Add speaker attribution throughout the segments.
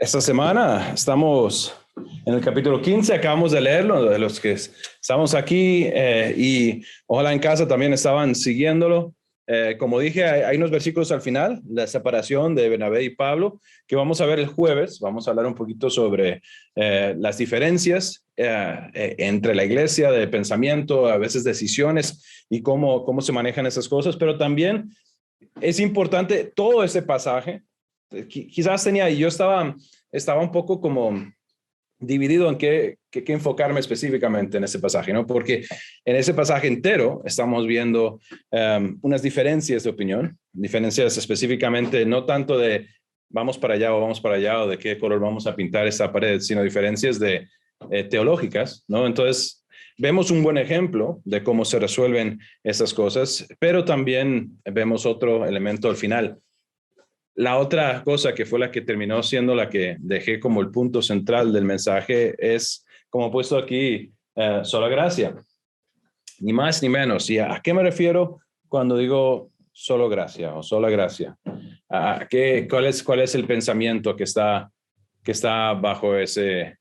Speaker 1: Esta semana estamos en el capítulo 15, acabamos de leerlo, de los que estamos aquí y ojalá en casa también estaban siguiéndolo. Como dije, hay unos versículos al final, la separación de Bernabé y Pablo, que vamos a ver el jueves. Vamos a hablar un poquito sobre las diferencias entre la iglesia, de pensamiento, a veces decisiones y cómo se manejan esas cosas, pero también es importante todo ese pasaje. Quizás yo estaba un poco como dividido en qué enfocarme específicamente en ese pasaje, ¿no? Porque en ese pasaje entero estamos viendo unas diferencias de opinión, diferencias específicamente no tanto de vamos para allá o vamos para allá o de qué color vamos a pintar esta pared, sino diferencias teológicas, ¿no? Entonces, vemos un buen ejemplo de cómo se resuelven esas cosas, pero también vemos otro elemento al final. La otra cosa que fue la que terminó siendo la que dejé como el punto central del mensaje es, como he puesto aquí, sola gracia. Ni más ni menos. ¿Y a qué me refiero cuando digo solo gracia o sola gracia? ¿Cuál es el pensamiento que está bajo ese?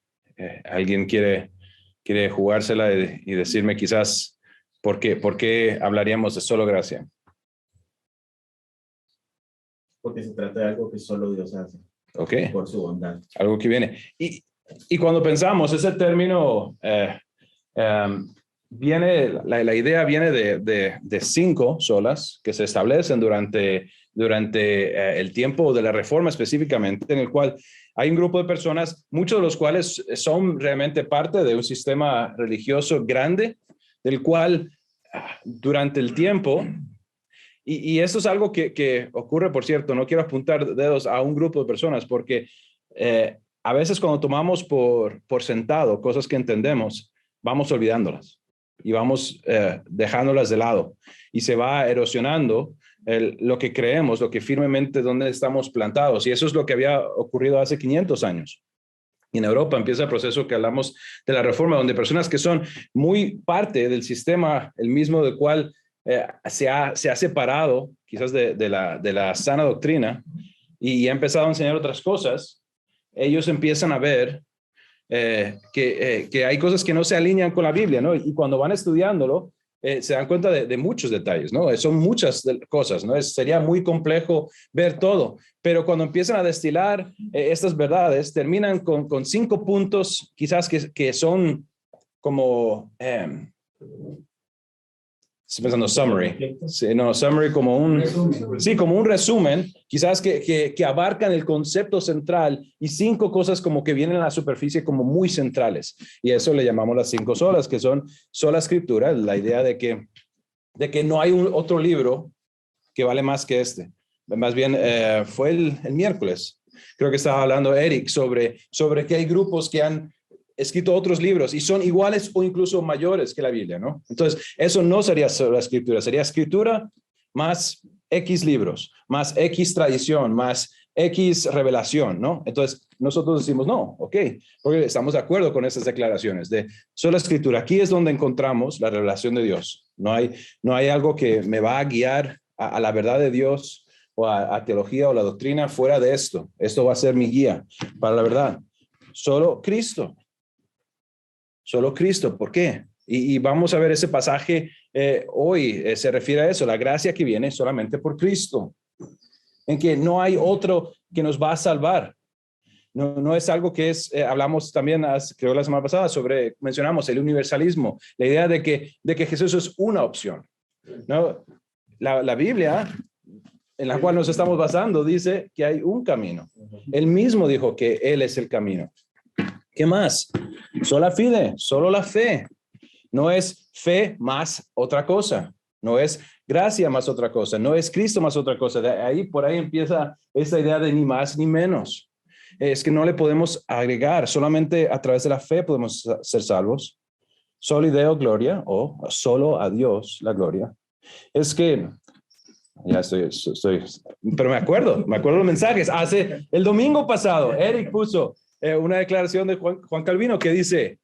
Speaker 1: ¿Alguien quiere jugársela y decirme quizás por qué hablaríamos de solo gracia?
Speaker 2: Porque se trata de algo que solo Dios hace.
Speaker 1: Okay.
Speaker 2: Por su bondad.
Speaker 1: Algo que viene. Y cuando pensamos, ese término viene, la idea viene de 5 solas que se establecen durante el tiempo de la Reforma específicamente, en el cual hay un grupo de personas, muchos de los cuales son realmente parte de un sistema religioso grande, del cual durante el tiempo. Y eso es algo que ocurre, por cierto, no quiero apuntar dedos a un grupo de personas porque a veces cuando tomamos por sentado cosas que entendemos, vamos olvidándolas y vamos dejándolas de lado y se va erosionando lo que creemos, lo que firmemente donde estamos plantados. Y eso es lo que había ocurrido hace 500 años. Y en Europa empieza el proceso que hablamos de la Reforma, donde personas que son muy parte del sistema, el mismo del cual se ha separado quizás de la sana doctrina y ha empezado a enseñar otras cosas, ellos empiezan a ver que hay cosas que no se alinean con la Biblia, ¿no? Y cuando van estudiándolo, se dan cuenta de muchos detalles, ¿no? Son muchas cosas, ¿no? Sería muy complejo ver todo, pero cuando empiezan a destilar estas verdades, terminan con 5 puntos quizás que son como... estoy pensando summary. Sí, no, summary como un resumen, quizás que abarcan el concepto central y 5 cosas como que vienen a la superficie como muy centrales. Y eso le llamamos las 5 solas, que son sola escritura, la idea de que no hay otro libro que vale más que este. Más bien, fue el miércoles. Creo que estaba hablando Eric sobre que hay grupos que han escrito otros libros y son iguales o incluso mayores que la Biblia, ¿no? Entonces, eso no sería solo la escritura, sería escritura más X libros, más X tradición, más X revelación, ¿no? Entonces, nosotros decimos, no, ok, porque estamos de acuerdo con esas declaraciones de sola escritura. Aquí es donde encontramos la revelación de Dios. No hay algo que me va a guiar a la verdad de Dios o a teología o la doctrina fuera de esto. Esto va a ser mi guía para la verdad. Solo Cristo. Solo Cristo. ¿Por qué? Y vamos a ver ese pasaje hoy. Se refiere a eso, la gracia que viene solamente por Cristo, en que no hay otro que nos va a salvar. No es algo que es, hablamos también, creo la semana pasada, mencionamos el universalismo, la idea de que Jesús es una opción, ¿no? La Biblia, en la cual nos estamos basando, dice que hay un camino. Él mismo dijo que Él es el camino. ¿Qué más? Sola fide, solo la fe. No es fe más otra cosa. No es gracia más otra cosa. No es Cristo más otra cosa. Por ahí empieza esta idea de ni más ni menos. Es que no le podemos agregar. Solamente a través de la fe podemos ser salvos. Soli Deo gloria, o solo a Dios la gloria. Es que ya estoy, pero me acuerdo los mensajes. El domingo pasado, Eric puso una declaración de Juan Calvino que dice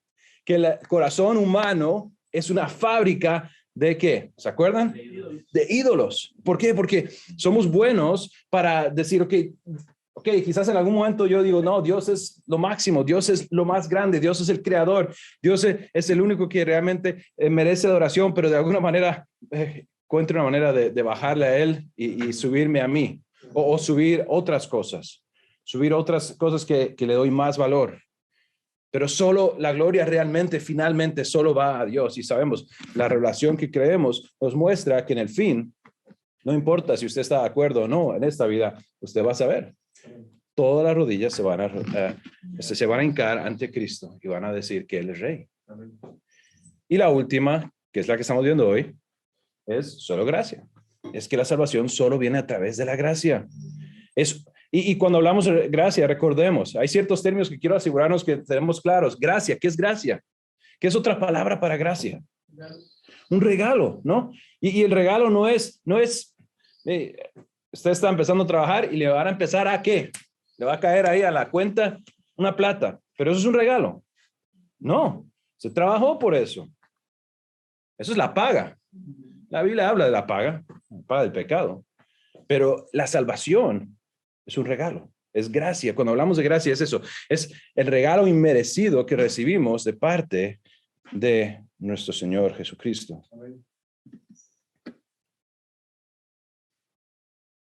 Speaker 1: que el corazón humano es una fábrica ¿de qué? ¿Se acuerdan? De ídolos. ¿Por qué? Porque somos buenos para decir, ok, Ok, quizás en algún momento yo digo, no, Dios es lo máximo, Dios es lo más grande, Dios es el creador, Dios es el único que realmente merece adoración, pero de alguna manera encuentro una manera de bajarle a Él y subirme a mí, o subir otras cosas que le doy más valor. Pero solo la gloria realmente, finalmente, solo va a Dios. Y sabemos, la revelación que creemos nos muestra que en el fin, no importa si usted está de acuerdo o no en esta vida, usted va a saber. Todas las rodillas se van a hincar ante Cristo y van a decir que Él es Rey. Y la última, que es la que estamos viendo hoy, es solo gracia. Es que la salvación solo viene a través de la gracia. Y cuando hablamos de gracia, recordemos, hay ciertos términos que quiero asegurarnos que tenemos claros. Gracia, ¿qué es gracia? ¿Qué es otra palabra para gracia? Un regalo, ¿no? Y el regalo no es usted está empezando a trabajar y le van a empezar a ¿qué? Le va a caer ahí a la cuenta una plata, pero eso es un regalo. No, se trabajó por eso. Eso es la paga. La Biblia habla de la paga del pecado, pero la salvación es un regalo, es gracia. Cuando hablamos de gracia es eso, es el regalo inmerecido que recibimos de parte de nuestro Señor Jesucristo.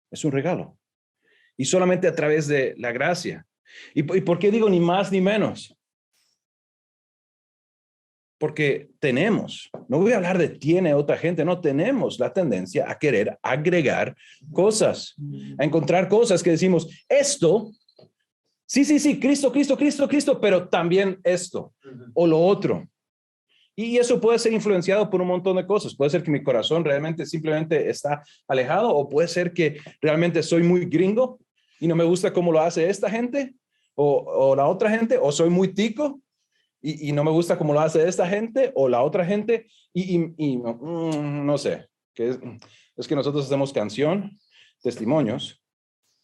Speaker 1: Es un regalo. Y solamente a través de la gracia. ¿Y por qué digo ni más ni menos? Porque tenemos, no voy a hablar de tiene otra gente, no, tenemos la tendencia a querer agregar cosas, a encontrar cosas que decimos, esto, sí, Cristo, pero también esto o lo otro. Y eso puede ser influenciado por un montón de cosas. Puede ser que mi corazón realmente simplemente está alejado, o puede ser que realmente soy muy gringo y no me gusta cómo lo hace esta gente o la otra gente, o soy muy tico y no me gusta cómo lo hace esta gente o la otra gente no sé. Es que nosotros hacemos canción, testimonios,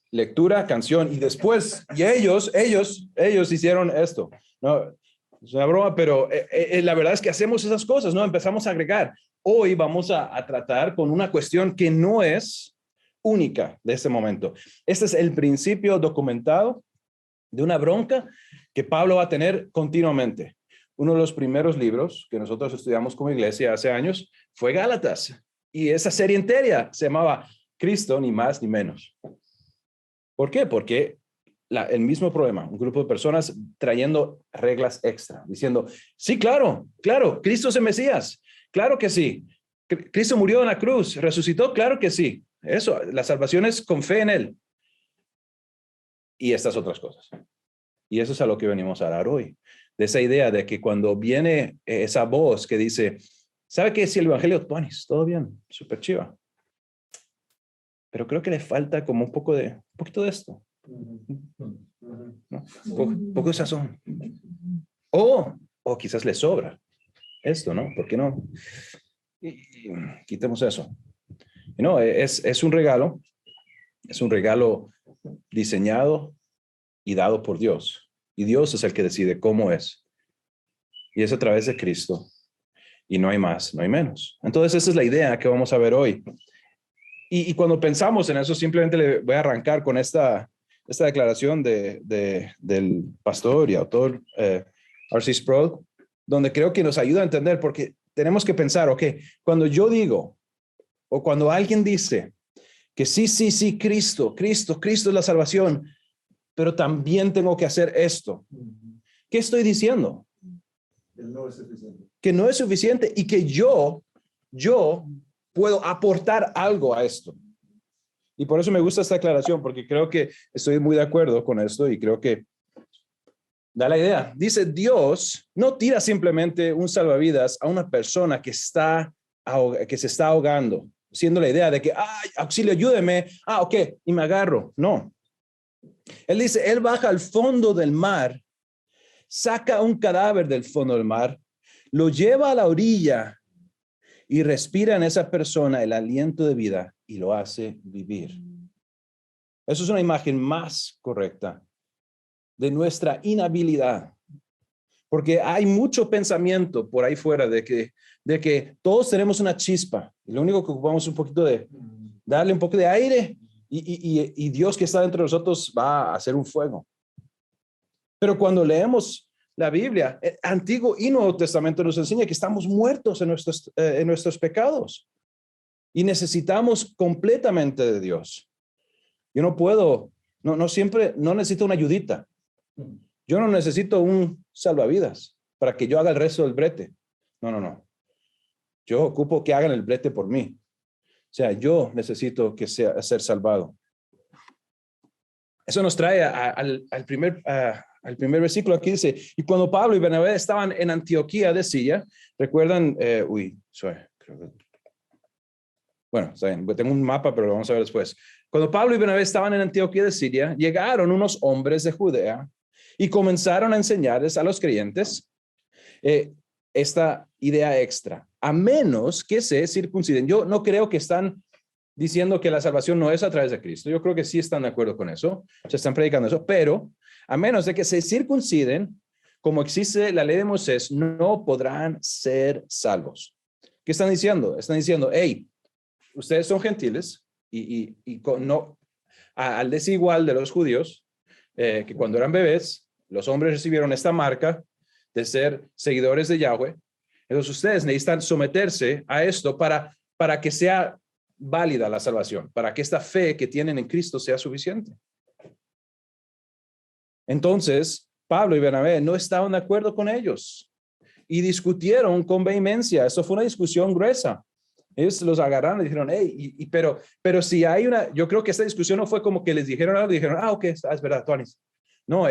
Speaker 1: lectura, canción y después, y ellos hicieron esto. No, es una broma, pero la verdad es que hacemos esas cosas, ¿no? Empezamos a agregar. Hoy vamos a tratar con una cuestión que no es única de este momento. Este es el principio documentado de una bronca que Pablo va a tener continuamente. Uno de los primeros libros que nosotros estudiamos como iglesia hace años fue Gálatas. Y esa serie entera se llamaba Cristo, ni más ni menos. ¿Por qué? Porque el mismo problema, un grupo de personas trayendo reglas extra, diciendo, sí, claro, Cristo es el Mesías, claro que sí, Cristo murió en la cruz, resucitó, claro que sí, eso, la salvación es con fe en Él. Y estas otras cosas. Y eso es a lo que venimos a hablar hoy, de esa idea de que cuando viene esa voz que dice, ¿sabe qué? Si el evangelio, todo bien, súper chiva. Pero creo que le falta como un poquito de esto. ¿No? Poco de sazón. O quizás le sobra esto, ¿no? ¿Por qué no? Y quitemos eso. No, es un regalo diseñado y dado por Dios. Y Dios es el que decide cómo es. Y es a través de Cristo. Y no hay más, no hay menos. Entonces esa es la idea que vamos a ver hoy. Y cuando pensamos en eso, simplemente le voy a arrancar con esta declaración del pastor y autor R.C. Sproul, donde creo que nos ayuda a entender, porque tenemos que pensar, ok, cuando yo digo, o cuando alguien dice que sí, Cristo es la salvación, pero también tengo que hacer esto, ¿qué estoy diciendo? Que no es suficiente y que yo puedo aportar algo a esto. Y por eso me gusta esta aclaración, porque creo que estoy muy de acuerdo con esto y creo que da la idea. Dice, Dios no tira simplemente un salvavidas a una persona que se está ahogando, siendo la idea de que, ay, auxilio, ayúdeme, ok, y me agarro. No. Él dice, Él baja al fondo del mar, saca un cadáver del fondo del mar, lo lleva a la orilla y respira en esa persona el aliento de vida y lo hace vivir. Eso es una imagen más correcta de nuestra inhabilidad. Porque hay mucho pensamiento por ahí fuera de que todos tenemos una chispa. Y lo único que ocupamos es un poquito de darle un poco de aire y Dios que está dentro de nosotros va a hacer un fuego. Pero cuando leemos la Biblia, el Antiguo y Nuevo Testamento nos enseña que estamos muertos en nuestros pecados y necesitamos completamente de Dios. Yo no puedo, no siempre, no necesito una ayudita. Yo no necesito un salvavidas para que yo haga el resto del brete. No. Yo ocupo que hagan el brete por mí. O sea, yo necesito ser salvado. Eso nos trae al primer versículo. Aquí dice, y cuando Pablo y Bernabé estaban en Antioquía de Siria, recuerdan, bueno, está bien, tengo un mapa, pero lo vamos a ver después. Cuando Pablo y Bernabé estaban en Antioquía de Siria, llegaron unos hombres de Judea y comenzaron a enseñarles a los creyentes esta idea extra, a menos que se circunciden. Yo no creo que están diciendo que la salvación no es a través de Cristo. Yo creo que sí están de acuerdo con eso, se están predicando eso, pero a menos de que se circunciden, como existe la ley de Moisés, no podrán ser salvos. ¿Qué están diciendo? Están diciendo, hey, ustedes son gentiles al desigual de los judíos, que cuando eran bebés, los hombres recibieron esta marca de ser seguidores de Yahweh. Entonces ustedes necesitan someterse a esto para que sea válida la salvación, para que esta fe que tienen en Cristo sea suficiente. Entonces, Pablo y Bernabé no estaban de acuerdo con ellos y discutieron con vehemencia. Esto fue una discusión gruesa. Ellos los agarraron y dijeron, hey, pero si hay yo creo que esta discusión no fue como que les dijeron algo, dijeron, ok, es verdad, Tonis. No,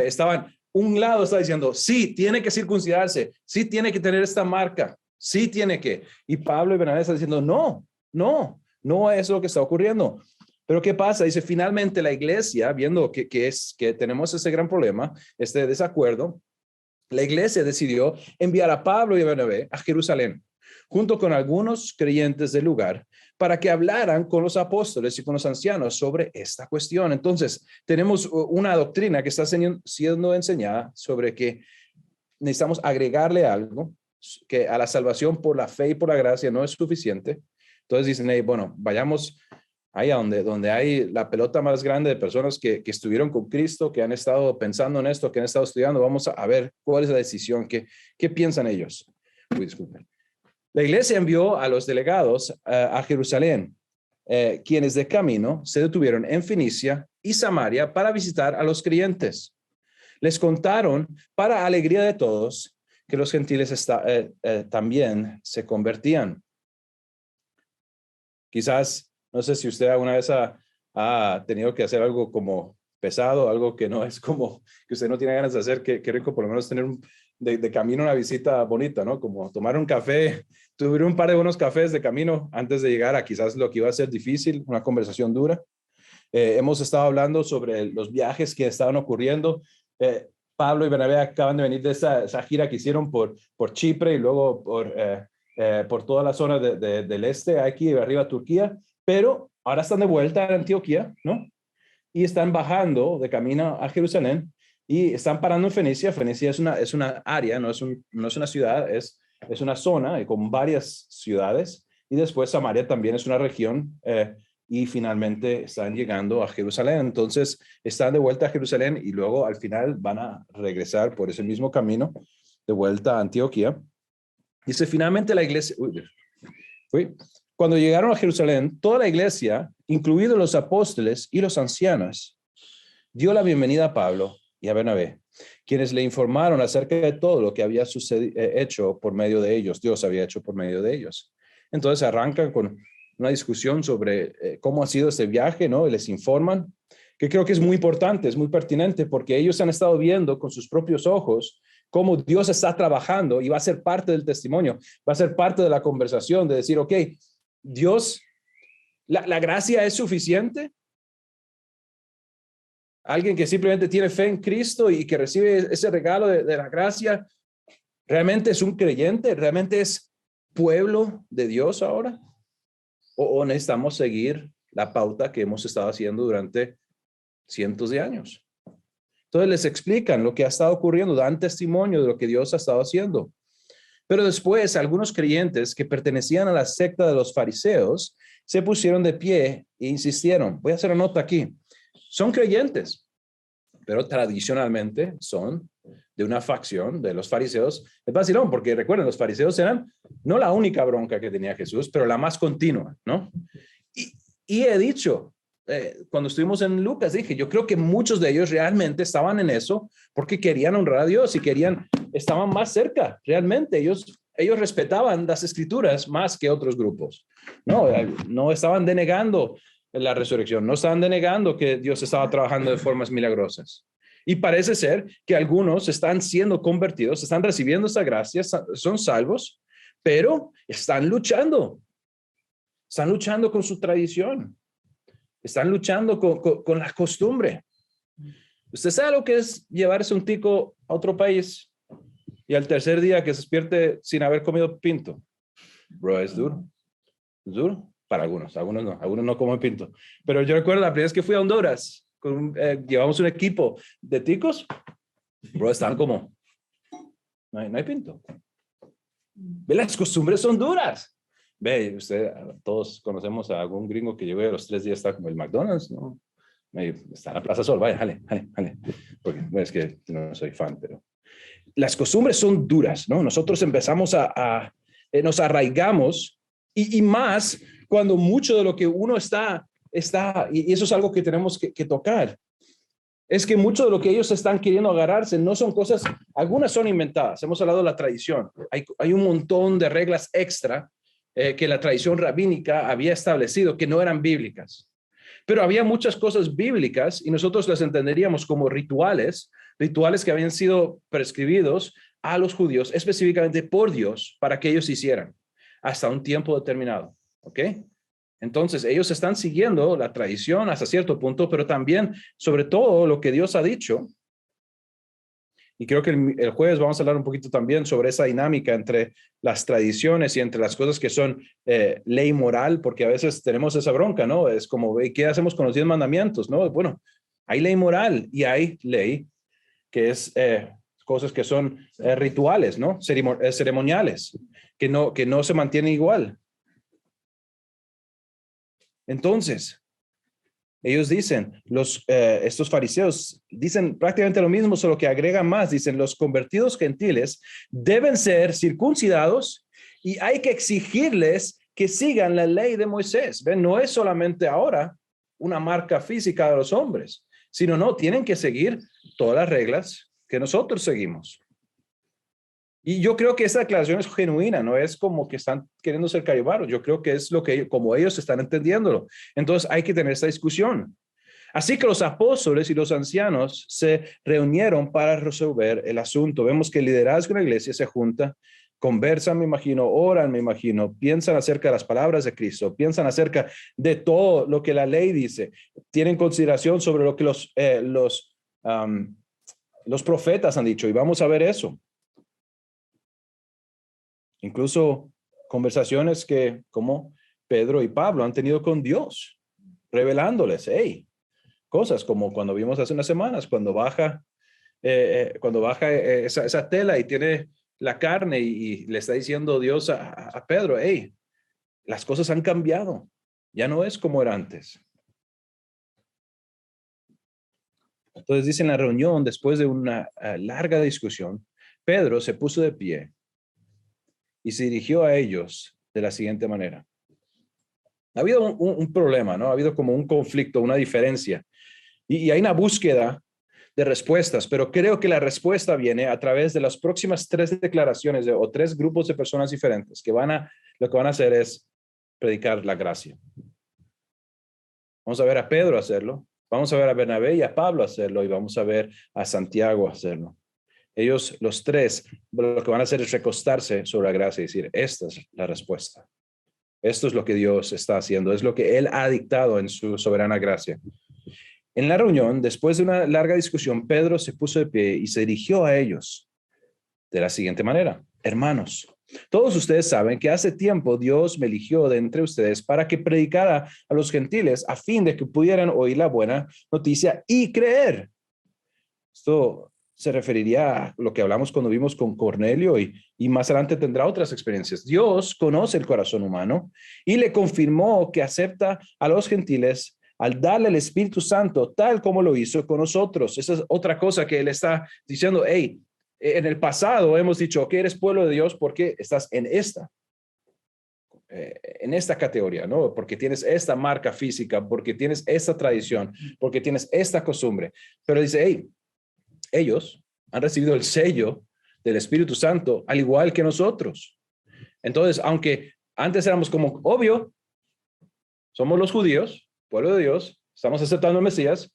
Speaker 1: un lado está diciendo, sí, tiene que circuncidarse, sí tiene que tener esta marca, sí tiene que. Y Pablo y Bernabé están diciendo, no es lo que está ocurriendo. Pero ¿qué pasa? Dice, finalmente la iglesia, viendo que tenemos ese gran problema, este desacuerdo, la iglesia decidió enviar a Pablo y a Bernabé a Jerusalén, junto con algunos creyentes del lugar, para que hablaran con los apóstoles y con los ancianos sobre esta cuestión. Entonces, tenemos una doctrina que está siendo enseñada sobre que necesitamos agregarle algo, que a la salvación por la fe y por la gracia no es suficiente. Entonces dicen, hey, bueno, vayamos allá donde hay la pelota más grande de personas que estuvieron con Cristo, que han estado pensando en esto, que han estado estudiando. Vamos a ver cuál es la decisión, qué piensan ellos. Disculpen. La iglesia envió a los delegados a Jerusalén, quienes de camino se detuvieron en Fenicia y Samaria para visitar a los creyentes. Les contaron, para alegría de todos, que los gentiles también se convertían. Quizás, no sé si usted alguna vez ha tenido que hacer algo como pesado, algo que no es como, que usted no tiene ganas de hacer, qué rico por lo menos tener de camino una visita bonita, ¿no? Como tomar un café, tuve un par de buenos cafés de camino antes de llegar a quizás lo que iba a ser difícil, una conversación dura. Hemos estado hablando sobre los viajes que estaban ocurriendo. Pablo y Bernabé acaban de venir de esa gira que hicieron por Chipre y luego por toda la zona del este, aquí arriba Turquía, pero ahora están de vuelta a Antioquía, ¿no? Y están bajando de camino a Jerusalén y están parando en Fenicia. Fenicia es una área, no es una ciudad, es una zona con varias ciudades. Y después Samaria también es una región y finalmente están llegando a Jerusalén. Entonces están de vuelta a Jerusalén y luego al final van a regresar por ese mismo camino de vuelta a Antioquía. Dice, finalmente la iglesia, cuando llegaron a Jerusalén, toda la iglesia, incluidos los apóstoles y los ancianos, dio la bienvenida a Pablo y a Bernabé, quienes le informaron acerca de todo lo que había hecho por medio de ellos, Dios había hecho por medio de ellos. Entonces arrancan con una discusión sobre cómo ha sido este viaje, ¿no? Y les informan, que creo que es muy importante, es muy pertinente, porque ellos han estado viendo con sus propios ojos cómo Dios está trabajando y va a ser parte del testimonio, va a ser parte de la conversación, de decir, ok, Dios, la gracia es suficiente. Alguien que simplemente tiene fe en Cristo y que recibe ese regalo de la gracia, ¿realmente es un creyente? ¿Realmente es pueblo de Dios ahora? ¿O necesitamos seguir la pauta que hemos estado haciendo durante cientos de años? Entonces les explican lo que ha estado ocurriendo, dan testimonio de lo que Dios ha estado haciendo. Pero después algunos creyentes que pertenecían a la secta de los fariseos se pusieron de pie e insistieron. Voy a hacer una nota aquí. Son creyentes, pero tradicionalmente son de una facción de los fariseos. Es vacilón, porque recuerden, los fariseos eran no la única bronca que tenía Jesús, pero la más continua, ¿no? Y he dicho, cuando estuvimos en Lucas, dije, yo creo que muchos de ellos realmente estaban en eso porque querían honrar a Dios y estaban más cerca, realmente. Ellos respetaban las escrituras más que otros grupos. No estaban denegando la resurrección, no estaban denegando que Dios estaba trabajando de formas milagrosas. Y parece ser que algunos están siendo convertidos, están recibiendo esa gracia, son salvos, pero están luchando con su tradición, están luchando con la costumbre. ¿Usted sabe lo que es llevarse un tico a otro país y al tercer día que se despierte sin haber comido pinto? Bro, es duro. Es duro para algunos no comen pinto. Pero yo recuerdo la primera vez que fui a Honduras, llevamos un equipo de ticos, bro, están como, no hay pinto. Ve, las costumbres son duras. Ve, todos conocemos a algún gringo que llegó a los 3 días, está como el McDonald's, ¿no? Está en la Plaza Sol, vaya, jale. Porque bueno, es que no soy fan, pero las costumbres son duras, ¿no? Nosotros empezamos nos arraigamos y más cuando mucho de lo que uno está, y eso es algo que tenemos que tocar, es que mucho de lo que ellos están queriendo agarrarse no son cosas, algunas son inventadas, hemos hablado de la tradición, hay un montón de reglas extra que la tradición rabínica había establecido que no eran bíblicas, pero había muchas cosas bíblicas y nosotros las entenderíamos como rituales que habían sido prescribidos a los judíos específicamente por Dios para que ellos hicieran hasta un tiempo determinado. ¿Ok? Entonces, ellos están siguiendo la tradición hasta cierto punto, pero también, sobre todo, lo que Dios ha dicho. Y creo que el jueves vamos a hablar un poquito también sobre esa dinámica entre las tradiciones y entre las cosas que son ley moral, porque a veces tenemos esa bronca, ¿no? Es como, ¿qué hacemos con los 10 mandamientos? ¿No? Bueno, hay ley moral y hay ley que es cosas que son rituales, ¿no? Ceremoniales, que no se mantienen igual. Entonces, ellos dicen, estos fariseos dicen prácticamente lo mismo, solo que agregan más. Dicen, los convertidos gentiles deben ser circuncidados y hay que exigirles que sigan la ley de Moisés. ¿Ven? No es solamente ahora una marca física de los hombres, sino tienen que seguir todas las reglas que nosotros seguimos. Y yo creo que esa declaración es genuina, no es como que están queriendo ser callebaros. Yo creo que es como ellos están entendiéndolo. Entonces hay que tener esta discusión. Así que los apóstoles y los ancianos se reunieron para resolver el asunto. Vemos que el liderazgo de la iglesia se junta, conversan, me imagino, oran, me imagino, piensan acerca de las palabras de Cristo, piensan acerca de todo lo que la ley dice, tienen consideración sobre lo que los profetas han dicho, y vamos a ver eso. Incluso conversaciones que como Pedro y Pablo han tenido con Dios, revelándoles, cosas como cuando vimos hace unas semanas, cuando baja esa tela y tiene la carne y le está diciendo Dios a Pedro, las cosas han cambiado, ya no es como era antes. Entonces dice en la reunión, después de una larga discusión, Pedro se puso de pie y se dirigió a ellos de la siguiente manera. Ha habido un problema, ¿no? Ha habido como un conflicto, una diferencia. Y hay una búsqueda de respuestas, pero creo que la respuesta viene a través de las próximas 3 declaraciones o 3 grupos de personas diferentes que lo que van a hacer es predicar la gracia. Vamos a ver a Pedro hacerlo, vamos a ver a Bernabé y a Pablo hacerlo y vamos a ver a Santiago hacerlo. Ellos, los 3, lo que van a hacer es recostarse sobre la gracia y decir, esta es la respuesta. Esto es lo que Dios está haciendo, es lo que Él ha dictado en su soberana gracia. En la reunión, después de una larga discusión, Pedro se puso de pie y se dirigió a ellos de la siguiente manera. Hermanos, todos ustedes saben que hace tiempo Dios me eligió de entre ustedes para que predicara a los gentiles a fin de que pudieran oír la buena noticia y creer. Esto se referiría a lo que hablamos cuando vimos con Cornelio y más adelante tendrá otras experiencias. Dios conoce el corazón humano y le confirmó que acepta a los gentiles al darle el Espíritu Santo, tal como lo hizo con nosotros. Esa es otra cosa que él está diciendo. Hey, en el pasado hemos dicho que eres pueblo de Dios porque estás en esta categoría, ¿no? Porque tienes esta marca física, porque tienes esta tradición, porque tienes esta costumbre. Pero dice, hey, ellos han recibido el sello del Espíritu Santo, al igual que nosotros. Entonces, aunque antes éramos como, obvio, somos los judíos, pueblo de Dios, estamos aceptando al Mesías,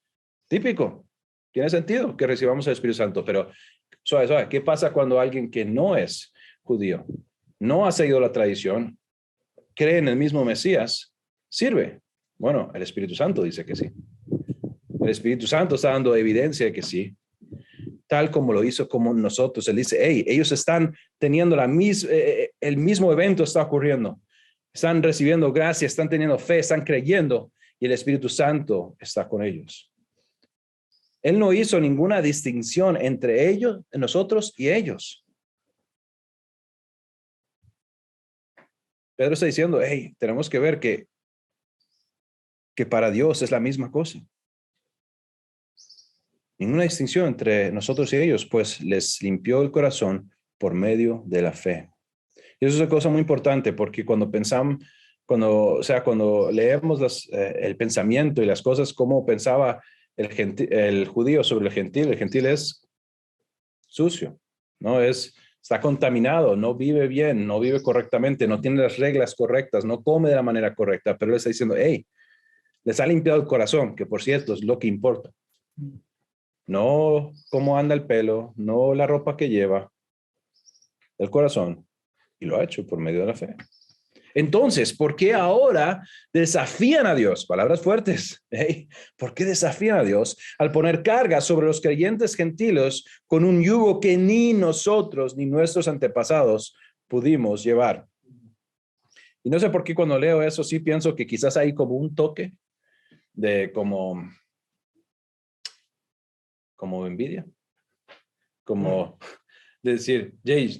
Speaker 1: típico, tiene sentido que recibamos el Espíritu Santo, pero suave, ¿qué pasa cuando alguien que no es judío, no ha seguido la tradición, cree en el mismo Mesías, sirve? Bueno, el Espíritu Santo dice que sí. El Espíritu Santo está dando evidencia de que sí, tal como lo hizo como nosotros. Él dice, hey, ellos están teniendo el mismo evento está ocurriendo. Están recibiendo gracia, están teniendo fe, están creyendo y el Espíritu Santo está con ellos. Él no hizo ninguna distinción entre ellos, nosotros y ellos. Pedro está diciendo, hey, tenemos que ver que para Dios es la misma cosa. Ninguna distinción entre nosotros y ellos, pues les limpió el corazón por medio de la fe. Y eso es una cosa muy importante porque cuando leemos el pensamiento y las cosas, como pensaba el judío sobre el gentil es sucio, ¿no? Está contaminado, no vive bien, no vive correctamente, no tiene las reglas correctas, no come de la manera correcta, pero le está diciendo, hey, les ha limpiado el corazón, que por cierto es lo que importa. No cómo anda el pelo, no la ropa que lleva, el corazón, y lo ha hecho por medio de la fe. Entonces, ¿por qué ahora desafían a Dios? Palabras fuertes. Hey, ¿por qué desafían a Dios al poner carga sobre los creyentes gentiles con un yugo que ni nosotros ni nuestros antepasados pudimos llevar? Y no sé por qué cuando leo eso sí pienso que quizás hay como un toque de como envidia, como decir, Jay,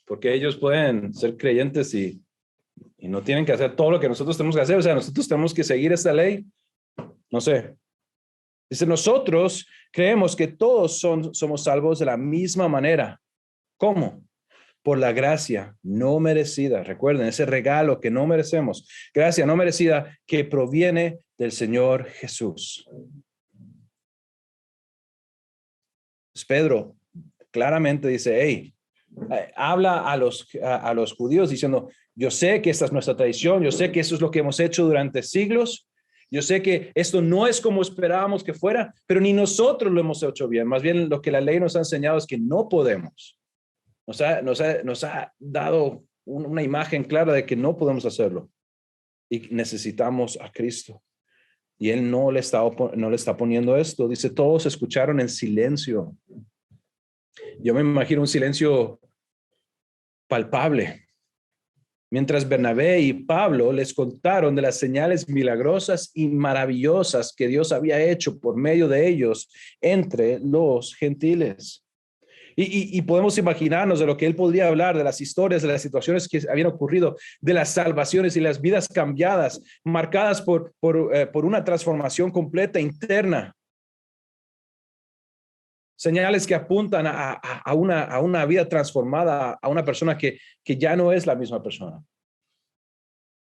Speaker 1: porque ellos pueden ser creyentes y no tienen que hacer todo lo que nosotros tenemos que hacer. O sea, nosotros tenemos que seguir esta ley. No sé. Dice, nosotros creemos que todos somos salvos de la misma manera. ¿Cómo? Por la gracia no merecida. Recuerden, ese regalo que no merecemos. Gracia no merecida que proviene del Señor Jesús. Pues Pedro claramente dice, hey, habla a los judíos diciendo, yo sé que esta es nuestra tradición, yo sé que eso es lo que hemos hecho durante siglos, yo sé que esto no es como esperábamos que fuera, pero ni nosotros lo hemos hecho bien. Más bien lo que la ley nos ha enseñado es que no podemos. Nos ha dado una imagen clara de que no podemos hacerlo y necesitamos a Cristo. Y Él no le está poniendo esto. Dice, todos escucharon en silencio. Yo me imagino un silencio palpable. Mientras Bernabé y Pablo les contaron de las señales milagrosas y maravillosas que Dios había hecho por medio de ellos entre los gentiles. Y podemos imaginarnos de lo que él podría hablar, de las historias, de las situaciones que habían ocurrido, de las salvaciones y las vidas cambiadas, marcadas por una transformación completa interna. Señales que apuntan a una vida transformada, a una persona que ya no es la misma persona.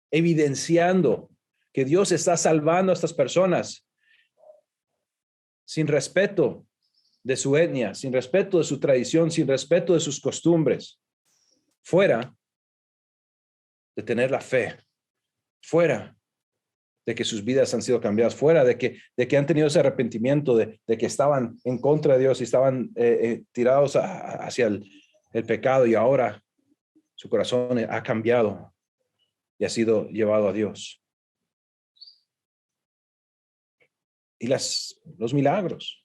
Speaker 1: Evidenciando que Dios está salvando a estas personas sin respeto de su etnia, sin respeto de su tradición, sin respeto de sus costumbres, fuera de tener la fe, fuera de que sus vidas han sido cambiadas, fuera de que han tenido ese arrepentimiento, de que estaban en contra de Dios y estaban tirados hacia el pecado y ahora su corazón ha cambiado y ha sido llevado a Dios. Y los milagros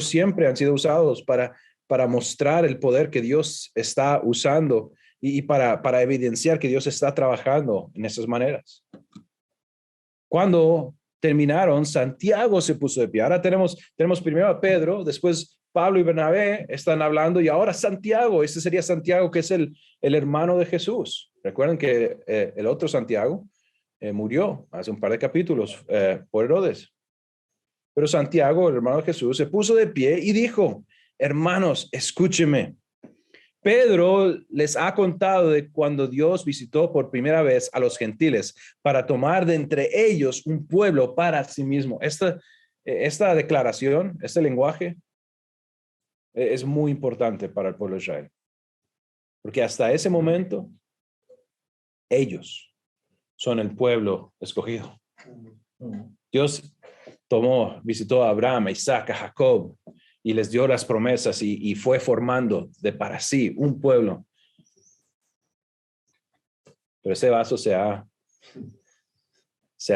Speaker 1: siempre han sido usados para mostrar el poder que Dios está usando y para evidenciar que Dios está trabajando en esas maneras. Cuando terminaron, Santiago se puso de pie. Ahora tenemos primero a Pedro, después Pablo y Bernabé están hablando y ahora Santiago, este sería Santiago que es el hermano de Jesús. Recuerden que el otro Santiago murió hace un par de capítulos por Herodes. Pero Santiago, el hermano de Jesús, se puso de pie y dijo, hermanos, escúchenme. Pedro les ha contado de cuando Dios visitó por primera vez a los gentiles para tomar de entre ellos un pueblo para sí mismo. Esta declaración, este lenguaje, es muy importante para el pueblo de Israel. Porque hasta ese momento, ellos son el pueblo escogido. Dios visitó a Abraham, a Isaac, a Jacob, y les dio las promesas y fue formando de para sí un pueblo. Pero ese vaso se ha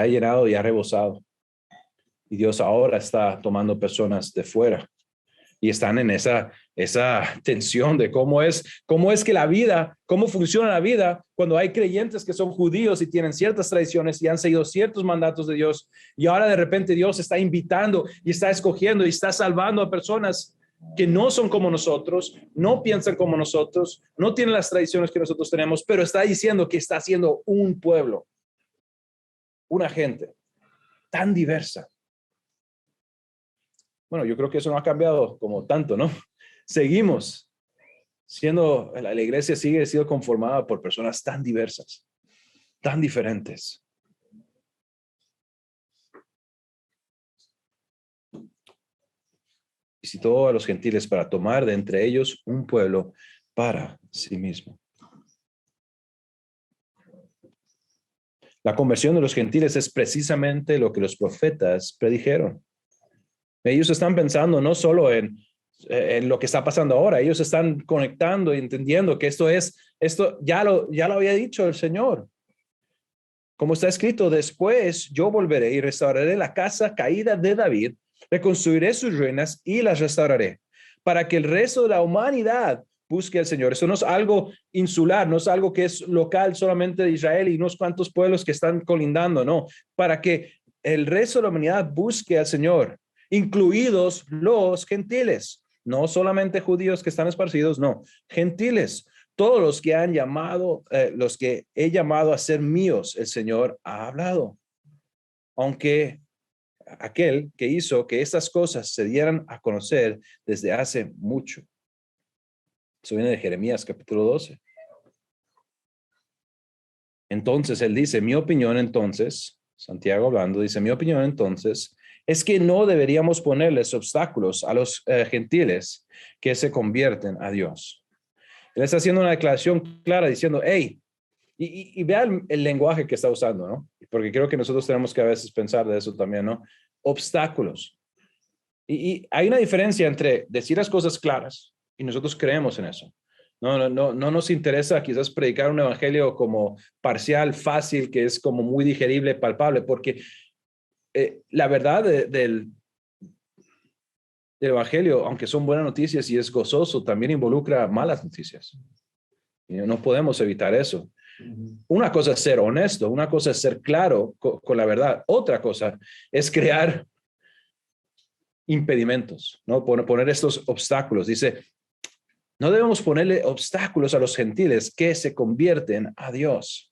Speaker 1: llenado y ha rebosado. Y Dios ahora está tomando personas de fuera. Y están en esa tensión de cómo es que la vida, cómo funciona la vida cuando hay creyentes que son judíos y tienen ciertas tradiciones y han seguido ciertos mandatos de Dios. Y ahora de repente Dios está invitando y está escogiendo y está salvando a personas que no son como nosotros, no piensan como nosotros, no tienen las tradiciones que nosotros tenemos, pero está diciendo que está haciendo un pueblo, una gente tan diversa. Bueno, yo creo que eso no ha cambiado como tanto, ¿no? Seguimos siendo, la iglesia sigue siendo conformada por personas tan diversas, tan diferentes. Visitó a los gentiles para tomar de entre ellos un pueblo para sí mismo. La conversión de los gentiles es precisamente lo que los profetas predijeron. Ellos están pensando no solo en lo que está pasando ahora, ellos están conectando y entendiendo que esto ya lo había dicho el Señor. Como está escrito, después yo volveré y restauraré la casa caída de David, reconstruiré sus ruinas y las restauraré, para que el resto de la humanidad busque al Señor. Eso no es algo insular, no es algo que es local solamente de Israel y unos cuantos pueblos que están colindando, no, para que el resto de la humanidad busque al Señor, incluidos los gentiles, no solamente judíos que están esparcidos, no, gentiles, todos los que han llamado, los que he llamado a ser míos, el Señor ha hablado. Aunque aquel que hizo que estas cosas se dieran a conocer desde hace mucho. Eso viene de Jeremías capítulo 12. Entonces él dice, mi opinión entonces, Santiago hablando, dice, mi opinión entonces es que no deberíamos ponerles obstáculos a los gentiles que se convierten a Dios. Él está haciendo una declaración clara diciendo, hey, y vea el lenguaje que está usando, ¿no? Porque creo que nosotros tenemos que a veces pensar de eso también, ¿no? Obstáculos. Y hay una diferencia entre decir las cosas claras y nosotros creemos en eso. No nos interesa quizás predicar un evangelio como parcial, fácil, que es como muy digerible, palpable, porque la verdad del evangelio, aunque son buenas noticias y es gozoso, también involucra malas noticias. Y no podemos evitar eso. Una cosa es ser honesto, una cosa es ser claro con la verdad. Otra cosa es crear impedimentos, ¿no? Poner estos obstáculos. Dice, no debemos ponerle obstáculos a los gentiles que se convierten a Dios.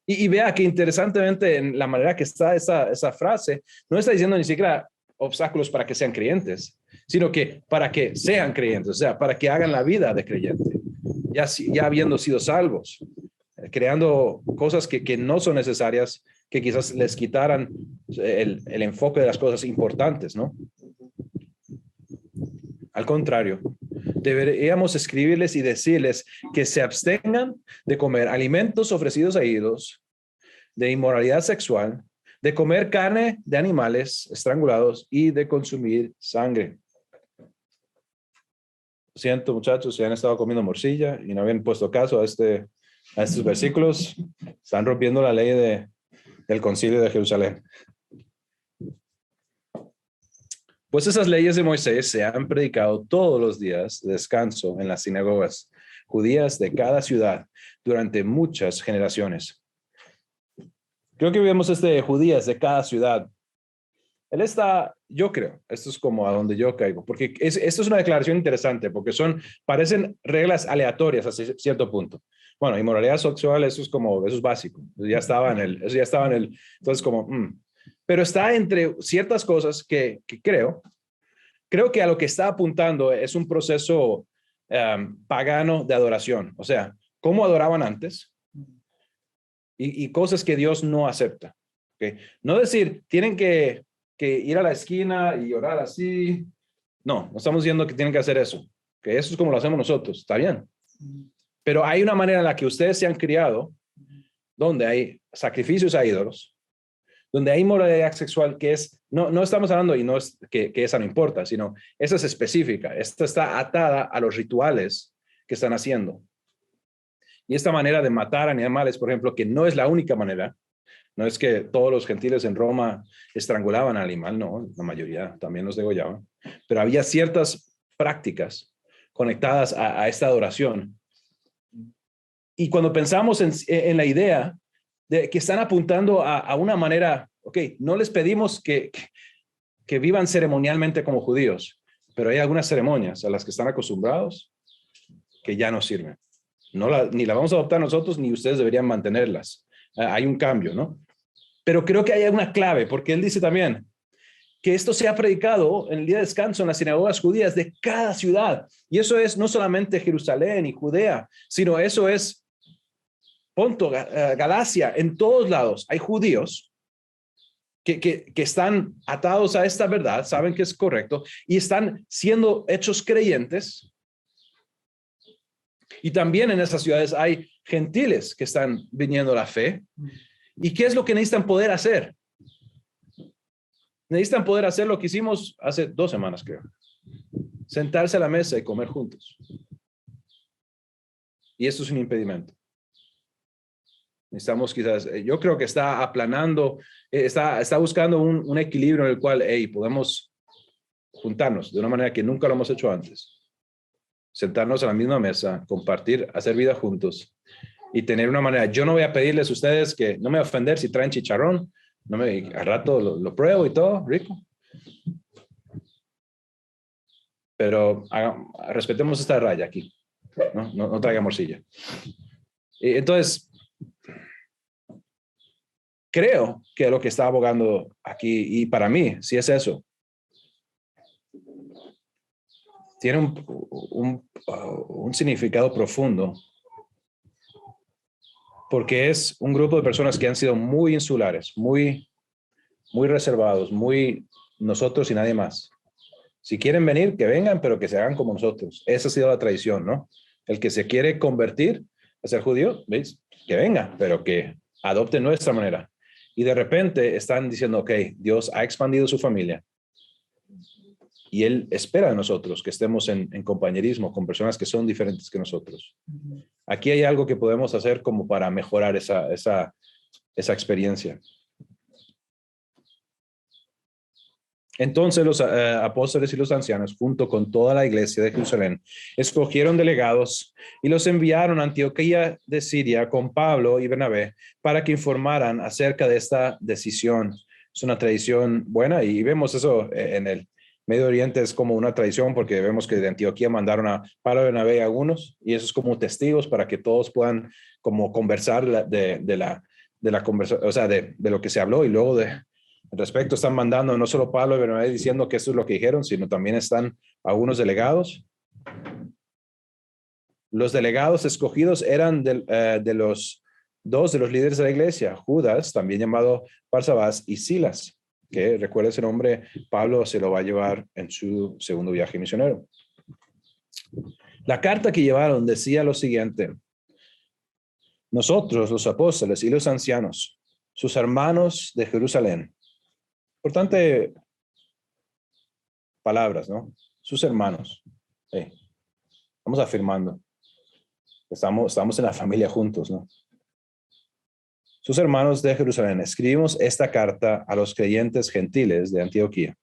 Speaker 1: Y vea que interesantemente en la manera que está esa frase, no está diciendo ni siquiera obstáculos para que sean creyentes, sino que para que sean creyentes, o sea, para que hagan la vida de creyente, ya habiendo sido salvos, creando cosas que no son necesarias, que quizás les quitaran el enfoque de las cosas importantes, ¿no? Al contrario, deberíamos escribirles y decirles que se abstengan de comer alimentos ofrecidos a ídolos, de inmoralidad sexual, de comer carne de animales estrangulados y de consumir sangre. Lo siento, muchachos, si han estado comiendo morcilla y no habían puesto caso a estos versículos, están rompiendo la ley del Concilio de Jerusalén. Pues esas leyes de Moisés se han predicado todos los días de descanso en las sinagogas judías de cada ciudad durante muchas generaciones. Creo que vemos judías de cada ciudad. Él está yo creo, esto es como a donde yo caigo, porque esto es una declaración interesante, porque parecen reglas aleatorias hasta cierto punto. Bueno, inmoralidad sexual, eso es básico, eso ya estaba en el, entonces como, pero está entre ciertas cosas que creo que a lo que está apuntando es un proceso pagano de adoración, o sea, cómo adoraban antes y cosas que Dios no acepta. ¿Okay? No decir, tienen que ir a la esquina y orar así. No estamos diciendo que tienen que hacer eso. Que eso es como lo hacemos nosotros. Está bien. Pero hay una manera en la que ustedes se han criado donde hay sacrificios a ídolos, donde hay moralidad sexual que no estamos hablando y no es que esa no importa, sino esa es específica. Esta está atada a los rituales que están haciendo. Y esta manera de matar animales, por ejemplo, que no es la única manera. No es que todos los gentiles en Roma estrangulaban al animal, no, la mayoría también los degollaban, pero había ciertas prácticas conectadas a esta adoración. Y cuando pensamos en la idea de que están apuntando a una manera, ok, no les pedimos que vivan ceremonialmente como judíos, pero hay algunas ceremonias a las que están acostumbrados que ya no sirven. Ni la vamos a adoptar nosotros, ni ustedes deberían mantenerlas. Hay un cambio, ¿no? Pero creo que hay una clave, porque él dice también que esto se ha predicado en el día de descanso en las sinagogas judías de cada ciudad. Y eso es no solamente Jerusalén y Judea, sino eso es Ponto, Galacia, en todos lados hay judíos que están atados a esta verdad, saben que es correcto y están siendo hechos creyentes. Y también en esas ciudades hay gentiles que están viniendo a la fe. ¿Y qué es lo que necesitan poder hacer? Necesitan poder hacer lo que hicimos hace 2 semanas, creo. Sentarse a la mesa y comer juntos. Y esto es un impedimento. Necesitamos quizás, yo creo que está aplanando, está buscando un equilibrio en el cual podemos juntarnos de una manera que nunca lo hemos hecho antes. Sentarnos a la misma mesa, compartir, hacer vida juntos y tener una manera. Yo no voy a pedirles a ustedes que no me voy a ofender si traen chicharrón. Al rato lo pruebo y todo, rico. Pero respetemos esta raya aquí. No traiga morcilla. Entonces, creo que lo que está abogando aquí, y para mí, sí es eso. Tiene un significado profundo, porque es un grupo de personas que han sido muy insulares, muy reservados, muy nosotros y nadie más. Si quieren venir, que vengan, pero que se hagan como nosotros. Esa ha sido la tradición, ¿no? El que se quiere convertir a ser judío, ¿veis? Que venga, pero que adopte nuestra manera. Y de repente están diciendo, ok, Dios ha expandido su familia. Y Él espera de nosotros que estemos en compañerismo con personas que son diferentes que nosotros. Aquí hay algo que podemos hacer como para mejorar esa experiencia. Entonces los apóstoles y los ancianos, junto con toda la iglesia de Jerusalén, escogieron delegados y los enviaron a Antioquía de Siria con Pablo y Bernabé para que informaran acerca de esta decisión. Es una tradición buena y vemos eso en el Medio Oriente, es como una tradición porque vemos que de Antioquía mandaron a Pablo y Bernabé y algunos, y eso es como testigos para que todos puedan como conversar de la conversación, o sea, de lo que se habló, y luego al respecto están mandando no solo Pablo y Bernabé diciendo que esto es lo que dijeron, sino también están algunos delegados. Los delegados escogidos eran de los 2 de los líderes de la iglesia, Judas, también llamado Barsabás, y Silas, que recuerda ese nombre, Pablo se lo va a llevar en su segundo viaje misionero. La carta que llevaron decía lo siguiente: nosotros, los apóstoles y los ancianos, sus hermanos de Jerusalén. Importante palabras, ¿no? Sus hermanos. Estamos afirmando. Estamos en la familia juntos, ¿no? Sus hermanos de Jerusalén, escribimos esta carta a los creyentes gentiles de Antioquía.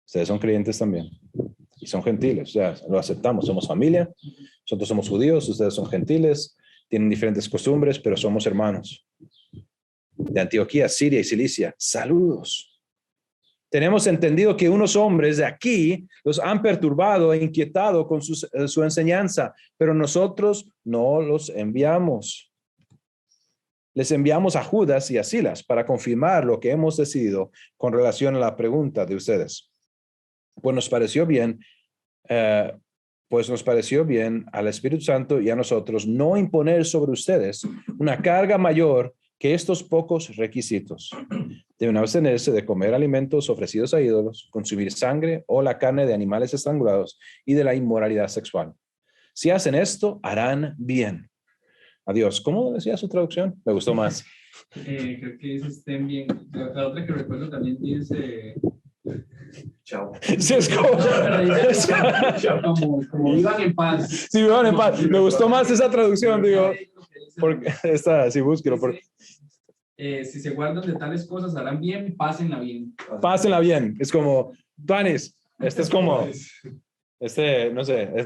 Speaker 1: Ustedes son creyentes también. Y son gentiles, o sea, lo aceptamos. Somos familia, nosotros somos judíos, ustedes son gentiles, tienen diferentes costumbres, pero somos hermanos. De Antioquía, Siria y Cilicia, saludos. Tenemos entendido que unos hombres de aquí los han perturbado e inquietado con su enseñanza, pero nosotros no los enviamos. Les enviamos a Judas y a Silas para confirmar lo que hemos decidido con relación a la pregunta de ustedes. Pues nos pareció bien al Espíritu Santo y a nosotros no imponer sobre ustedes una carga mayor que estos pocos requisitos. Deben abstenerse de comer alimentos ofrecidos a ídolos, consumir sangre o la carne de animales estrangulados y de la inmoralidad sexual. Si hacen esto, harán bien. Adiós. ¿Cómo decía su traducción? Me gustó más.
Speaker 3: Creo que dice estén bien. La otra que recuerdo también dice...
Speaker 2: Chao.
Speaker 1: Sí, es
Speaker 3: como vivan en paz.
Speaker 1: Sí, vivan en paz. Me gustó más esa traducción, digo. Porque esta, sí, búsquelo. Porque...
Speaker 3: si se guardan de tales cosas, harán bien, pásenla bien.
Speaker 1: Pásenla bien. Es como, Tuanis, este es como, no sé,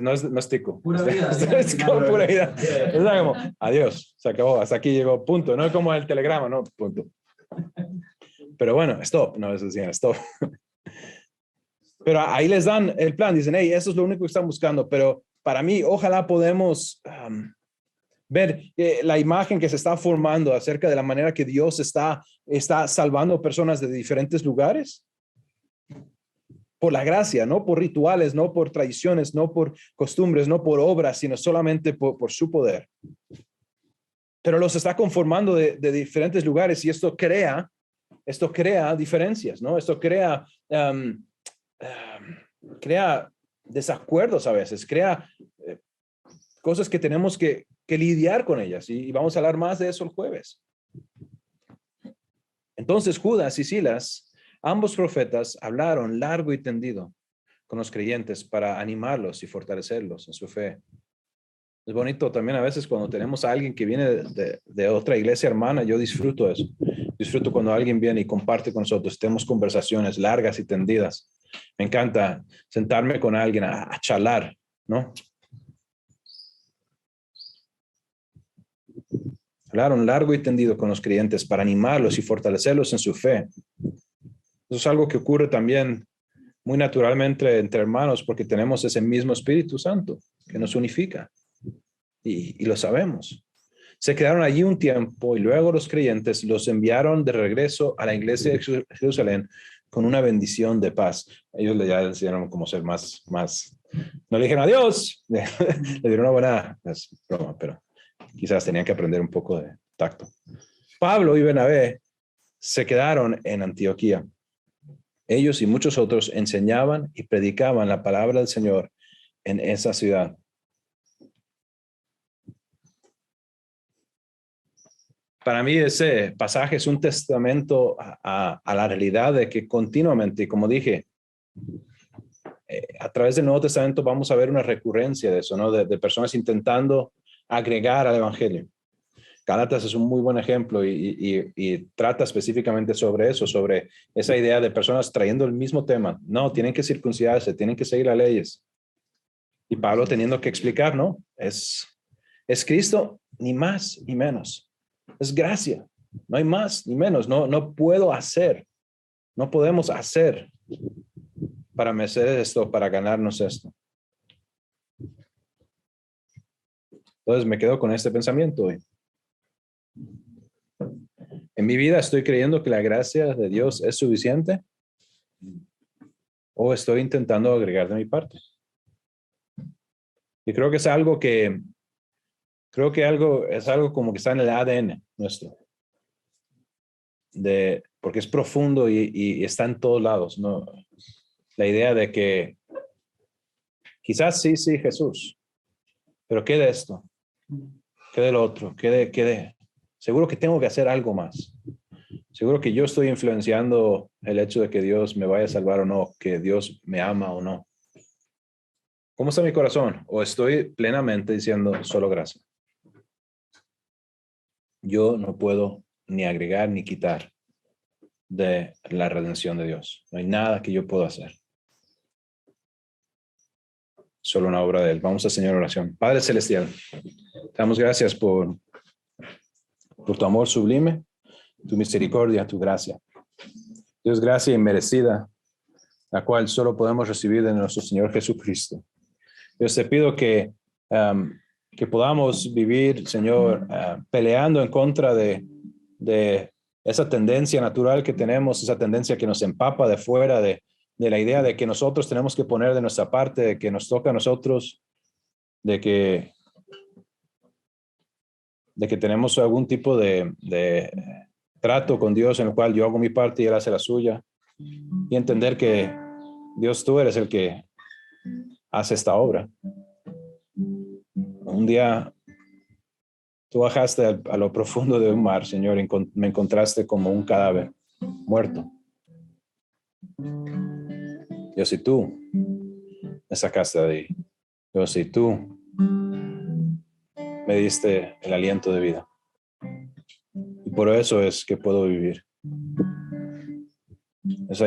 Speaker 1: no es tico.
Speaker 3: Pura vida.
Speaker 1: Es como pura vida. Es como, adiós, se acabó, hasta aquí llegó, punto. No es como el telegrama, no, punto. Pero bueno, stop, no, eso decían, stop. Pero ahí les dan el plan, dicen, hey, eso es lo único que están buscando, pero para mí, ojalá podemos ver la imagen que se está formando acerca de la manera que Dios está salvando personas de diferentes lugares. Por la gracia, no por rituales, no por tradiciones, no por costumbres, no por obras, sino solamente por su poder. Pero los está conformando de diferentes lugares y esto crea diferencias, ¿no? Esto crea desacuerdos a veces, crea cosas que tenemos que lidiar con ellas y vamos a hablar más de eso el jueves. Entonces Judas y Silas, ambos profetas, hablaron largo y tendido con los creyentes para animarlos y fortalecerlos en su fe. Es bonito también a veces cuando tenemos a alguien que viene de otra iglesia hermana, yo disfruto eso. Disfruto cuando alguien viene y comparte con nosotros, tenemos conversaciones largas y tendidas. Me encanta sentarme con alguien a charlar, ¿no? Hablaron largo y tendido con los creyentes para animarlos y fortalecerlos en su fe. Eso es algo que ocurre también muy naturalmente entre hermanos porque tenemos ese mismo Espíritu Santo que nos unifica y lo sabemos. Se quedaron allí un tiempo y luego los creyentes los enviaron de regreso a la iglesia de Jerusalén con una bendición de paz. Ellos ya les dieron como ser más, no le dijeron adiós, le dieron una buena broma, pero quizás tenían que aprender un poco de tacto. Pablo y Bernabé se quedaron en Antioquía. Ellos y muchos otros enseñaban y predicaban la palabra del Señor en esa ciudad. Para mí ese pasaje es un testamento a la realidad de que continuamente, como dije, a través del Nuevo Testamento vamos a ver una recurrencia de eso, ¿no? De personas intentando agregar al Evangelio. Gálatas es un muy buen ejemplo y trata específicamente sobre eso, sobre esa idea de personas trayendo el mismo tema. No, tienen que circuncidarse, tienen que seguir las leyes. Y Pablo teniendo que explicar, ¿no? Es Cristo, ni más ni menos. Es gracia, no hay más ni menos. No podemos hacer para merecer esto, para ganarnos esto. Entonces me quedo con este pensamiento hoy. En mi vida estoy creyendo que la gracia de Dios es suficiente o estoy intentando agregar de mi parte. Y creo que es algo como que está en el ADN nuestro. Porque es profundo y está en todos lados, ¿no? La idea de que quizás sí, Jesús, pero ¿qué de esto? ¿Qué del otro? ¿Qué de? Seguro que tengo que hacer algo más. Seguro que yo estoy influenciando el hecho de que Dios me vaya a salvar o no, que Dios me ama o no. ¿Cómo está mi corazón? ¿O estoy plenamente diciendo solo gracia? Yo no puedo ni agregar ni quitar de la redención de Dios. No hay nada que yo pueda hacer. Solo una obra de Él. Vamos a Señor oración. Padre Celestial, te damos gracias por tu amor sublime, tu misericordia, tu gracia. Dios, gracia inmerecida la cual solo podemos recibir de nuestro Señor Jesucristo. Dios, te pido que podamos vivir, Señor, peleando en contra de esa tendencia natural que tenemos, esa tendencia que nos empapa de fuera, de la idea de que nosotros tenemos que poner de nuestra parte, de que nos toca a nosotros, de que tenemos algún tipo de trato con Dios en el cual yo hago mi parte y Él hace la suya, y entender que Dios, tú eres el que hace esta obra. Un día tú bajaste a lo profundo de un mar, Señor, y me encontraste como un cadáver muerto. Dios, y tú me sacaste de ahí. Dios, y tú me diste el aliento de vida. Y por eso es que puedo vivir.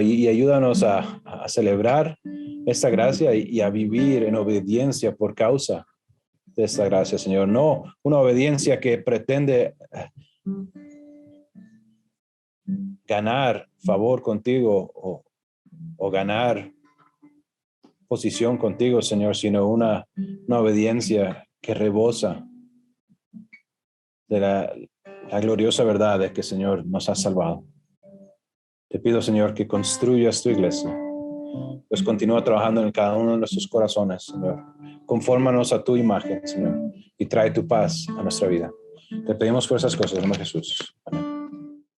Speaker 1: Y ayúdanos a celebrar esta gracia y a vivir en obediencia por causa de esta gracia, Señor. No una obediencia que pretende ganar favor contigo o ganar posición contigo, Señor, sino una obediencia que rebosa de la gloriosa verdad de que, Señor, nos has salvado. Te pido, Señor, que construyas tu iglesia. Pues continúa trabajando en cada uno de nuestros corazones, Señor. Confórmanos a tu imagen, Señor, y trae tu paz a nuestra vida. Te pedimos por esas cosas, en el nombre de Jesús. Amén.